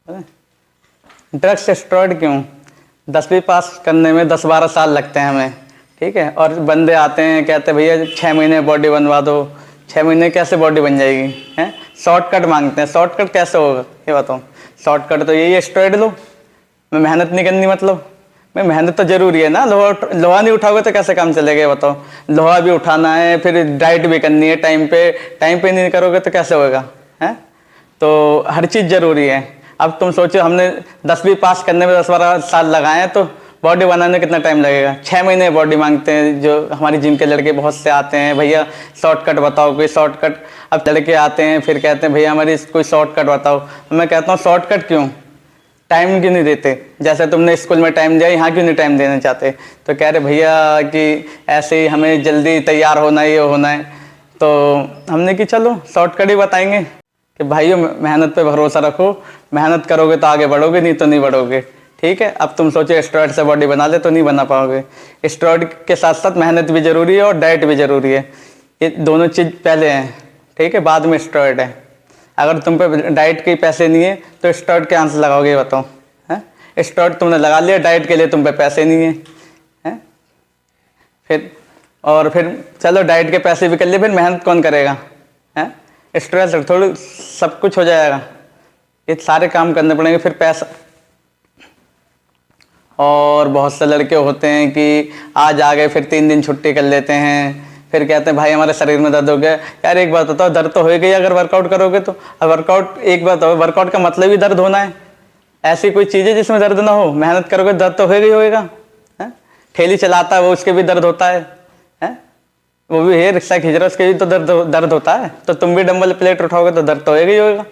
Drugs steroid क्यों? 10वीं पास करने में 10-12 साल लगते हैं हमें, ठीक है। और बंदे आते हैं कहते हैं भैया 6 महीने बॉडी बनवा दो। 6 महीने कैसे बॉडी बन जाएगी हैं? शॉर्टकट मांगते हैं। शॉर्टकट कैसे होगा ये बताओ? शॉर्टकट तो यही है, स्टेरॉइड लो, मैं मेहनत नहीं करनी। मतलब मैं मेहनत तो जरूरी है ना। लोहा नहीं उठाओगे तो कैसे काम चलेगा ये बताओ? लोहा भी उठाना है, फिर डाइट भी करनी है टाइम पे नहीं करोगे तो कैसे होगा हैं? तो हर चीज़ ज़रूरी है। अब तुम सोचो हमने 10वीं पास करने में 10-12 साल लगाए हैं, तो बॉडी बनाने में कितना टाइम लगेगा? 6 महीने बॉडी मांगते हैं। जो हमारी जिम के लड़के बहुत से आते हैं, भैया शॉर्टकट बताओ कोई शॉर्टकट। अब लड़के आते हैं फिर कहते हैं भैया हमारी कोई शॉर्टकट बताओ। मैं कहता हूँ शॉर्टकट क्यों? टाइम क्यों नहीं देते? जैसे तुमने स्कूल में टाइम दिया, यहाँ क्यों नहीं टाइम देना चाहते? तो कह रहे भैया कि ऐसे ही हमें जल्दी तैयार होना है, ये होना है। तो हमने कि चलो शॉर्टकट ही बताएंगे कि भाइयों मेहनत पे भरोसा रखो, मेहनत करोगे तो आगे बढ़ोगे, नहीं तो नहीं बढ़ोगे, ठीक है। अब तुम सोचो स्टेरॉइड से बॉडी बना ले तो नहीं बना पाओगे। स्टेरॉइड के साथ साथ मेहनत भी ज़रूरी है और डाइट भी ज़रूरी है। ये दोनों चीज़ पहले हैं, ठीक है, बाद में स्टेरॉइड है। अगर तुम पे डाइट के पैसे नहीं है तो स्टेरॉइड कहाँ से लगाओगे बताओ हैं? स्टेरॉइड तुमने लगा लिया, डाइट के लिए तुम पे पैसे नहीं है हैं? फिर चलो डाइट के पैसे भी कर लिए, फिर मेहनत कौन करेगा हैं? स्ट्रेस थोड़ी सब कुछ हो जाएगा, ये सारे काम करने पड़ेंगे, फिर पैसा। और बहुत से लड़के होते हैं कि आज आ गए फिर 3 दिन छुट्टी कर लेते हैं, फिर कहते हैं भाई हमारे शरीर में दर्द हो गया। यार एक बात बताओ, दर्द तो होएगा ही अगर वर्कआउट करोगे तो। वर्कआउट एक बात हो, वर्कआउट का मतलब ही दर्द होना है। ऐसी कोई चीज़ है जिसमें दर्द ना हो? मेहनत करोगे दर्द तो होएगा ही होएगा। ठेली चलाता है वो, उसके भी दर्द होता है, वो भी है, रिक्शा खींच रहा है, उसके भी तो दर्द होता है। तो तुम भी डंबल प्लेट उठाओगे तो दर्द तो होएगा ही होएगा।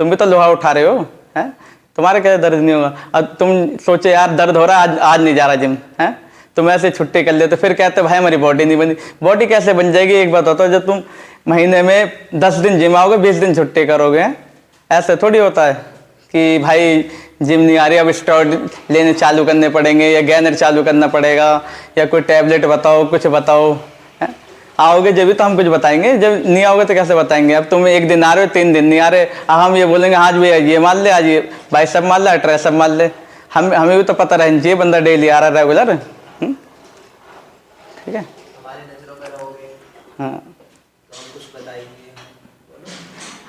तुम भी तो लोहा उठा रहे हो हैं, तुम्हारे कैसे दर्द नहीं होगा? अब तुम सोचे यार दर्द हो रहा है, आज नहीं जा रहा जिम है, तुम ऐसे छुट्टी कर लेते, फिर कहते भाई हमारी बॉडी नहीं बनी। बॉडी कैसे बन जाएगी? एक बात होता है, जब तुम महीने में 10 दिन जिम आओगे, 20 दिन छुट्टी करोगे, ऐसे थोड़ी होता है कि भाई जिम नहीं आ रही, अब स्टेरॉइड लेने चालू करने पड़ेंगे या गेनर चालू करना पड़ेगा या कोई टैबलेट बताओ, कुछ बताओ। आओगे जब भी तो हम कुछ बताएंगे, जब नहीं आओगे तो कैसे बताएंगे? अब तुम 1 दिन आ रहे हो, 3 दिन नहीं आ रहे, हम ये बोलेंगे आज भी ये मान ले, आज ये बाइसेप मान ले, ट्राइसेप मान ले। हमें भी तो पता रहना चाहिए बंदा डेली आ रहा है रेगुलर, ठीक है। हाँ,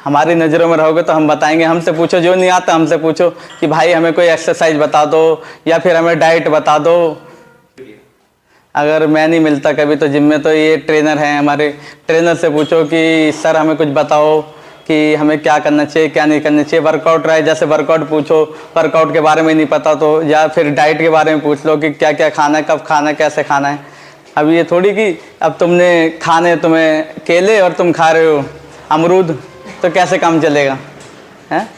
हमारी नज़रों में रहोगे तो हम बताएंगे। हमसे पूछो, जो नहीं आता हमसे पूछो कि भाई हमें कोई एक्सरसाइज बता दो या फिर हमें डाइट बता दो। अगर मैं नहीं मिलता कभी तो जिम में, तो ये ट्रेनर हैं हमारे, ट्रेनर से पूछो कि सर हमें कुछ बताओ कि हमें क्या करना चाहिए क्या नहीं करना चाहिए। वर्कआउट रहा है, जैसे वर्कआउट पूछो, वर्कआउट के बारे में नहीं पता तो, या फिर डाइट के बारे में पूछ लो कि क्या क्या खाना है, कब खाना है, कैसे खाना है। अब ये थोड़ी कि अब तुमने खाने तुम्हें केले और तुम खा रहे हो अमरूद, तो कैसे काम चलेगा हैं?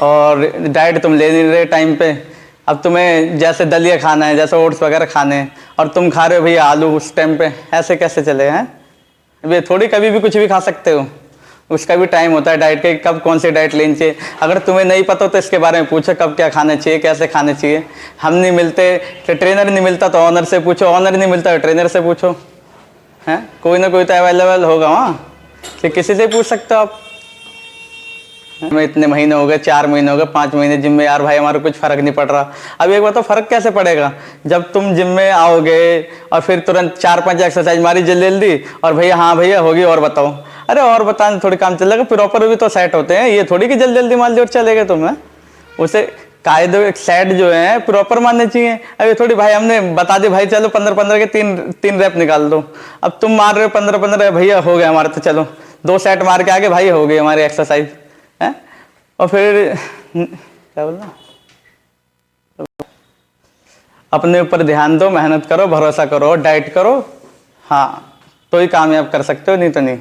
और डाइट तुम ले नहीं रहे टाइम पे। अब तुम्हें जैसे दलिया खाना है, जैसे ओट्स वगैरह खाने हैं, और तुम खा रहे हो भैया आलू उस टाइम पे, ऐसे कैसे चलेगा हैं? अब ये थोड़ी कभी भी कुछ भी खा सकते हो, उसका भी टाइम होता है डाइट के, कब कौन सी डाइट लेनी चाहिए। अगर तुम्हें नहीं पता तो इसके बारे में पूछो कब क्या खाना चाहिए, कैसे खाने चाहिए। हम नहीं मिलते तो ट्रेनर नहीं मिलता तो ऑनर से पूछो, ऑनर नहीं मिलता तो ट्रेनर से पूछो, हैं? कोई ना कोई तो अवेलेबल होगा वहाँ, कि किसी से पूछ सकते हो आप। हमें इतने महीने हो गए, 4 महीने हो गए, 5 महीने जिम में, यार भाई हमारा कुछ फ़र्क नहीं पड़ रहा। अब एक बात तो फ़र्क कैसे पड़ेगा? जब तुम जिम में आओगे और फिर तुरंत 4-5 एक्सरसाइज मारी जल्दी जल्दी, और भैया हाँ भैया होगी और बताओ। अरे और बताने थोड़ी काम चलेगा, प्रॉपर भी तो सेट होते हैं, ये थोड़ी कि जल्दी जल्दी मान ली और चलेगा तुम्हें। उसे कायदे सेट जो है प्रॉपर मानने चाहिए। अब ये थोड़ी भाई हमने बता दी भाई चलो 15-15 के 3 रैप निकाल दो, अब तुम मार रहे हो 15-15, भैया हो गए हमारे, तो चलो 2 सेट मार के आगे भाई हो गई हमारी एक्सरसाइज है। और फिर क्या बोलना, अपने ऊपर ध्यान दो, मेहनत करो, भरोसा करो, डाइट करो, हाँ तो ही कामयाब कर सकते हो, नहीं तो नहीं।